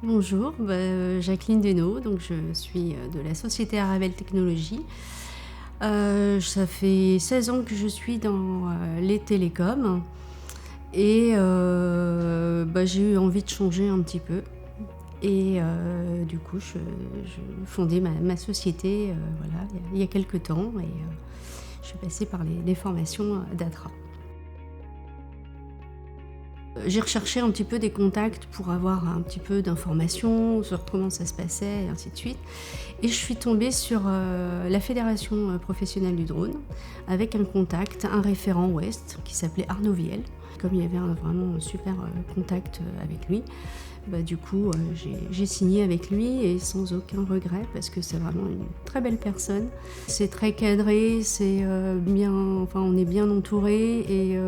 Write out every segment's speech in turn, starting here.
Bonjour, Jacqueline Deneau, donc je suis de la société Aravel Technologies. Ça fait 16 ans que je suis dans les télécoms et j'ai eu envie de changer un petit peu. Et du coup, je fondais ma société voilà, il y a quelques temps et je suis passée par les formations d'ATRA. J'ai recherché un petit peu des contacts pour avoir un petit peu d'informations sur comment ça se passait et ainsi de suite. Et je suis tombée sur la Fédération professionnelle du drone avec un contact, un référent Ouest qui s'appelait Arnaud Viel. Comme il y avait vraiment un super contact avec lui, du coup j'ai signé avec lui et sans aucun regret parce que c'est vraiment une très belle personne. C'est très cadré, c'est bien, enfin on est bien entouré et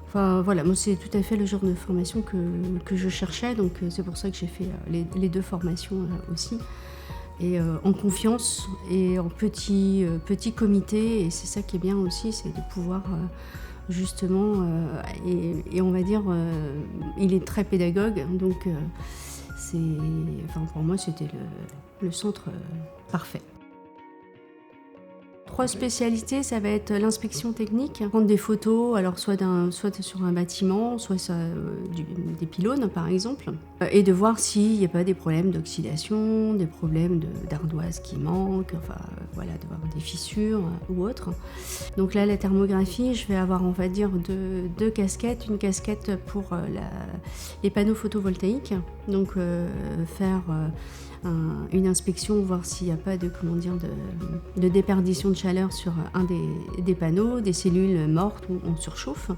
enfin voilà, moi c'est tout à fait le genre de formation que je cherchais, donc c'est pour ça que j'ai fait les deux formations aussi. Et en confiance et en petit comité, et c'est ça qui est bien aussi, c'est de pouvoir justement, et on va dire, il est très pédagogue, donc pour moi c'était le centre parfait. 3 spécialités, ça va être l'inspection technique, prendre des photos, alors soit sur un bâtiment, soit des pylônes par exemple, et de voir s'il n'y a pas des problèmes d'oxydation, des problèmes d'ardoise qui manquent, enfin voilà, de voir des fissures ou autres. Donc là, la thermographie, je vais avoir, on va dire, deux casquettes. Une casquette pour les panneaux photovoltaïques, donc faire une inspection, voir s'il n'y a pas de déperdition de chaleur sur un des panneaux, des cellules mortes ou en surchauffe.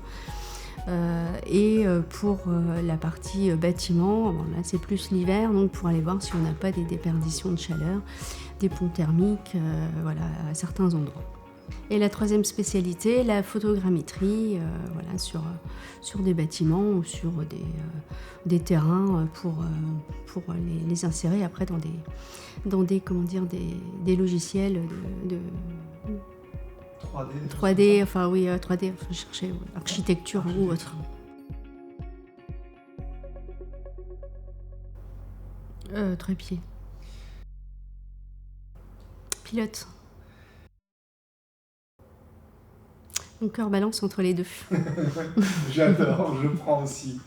Et pour la partie bâtiment, là c'est plus l'hiver, donc pour aller voir si on n'a pas des déperditions de chaleur, des ponts thermiques, voilà, à certains endroits. Et la troisième spécialité, la photogrammétrie, voilà, sur des bâtiments ou sur des terrains pour les insérer après dans des logiciels de 3D, enfin oui, 3D, je cherchais architecture ou autre. Trépied. Pilote. Mon cœur balance entre les deux. J'adore, je prends aussi.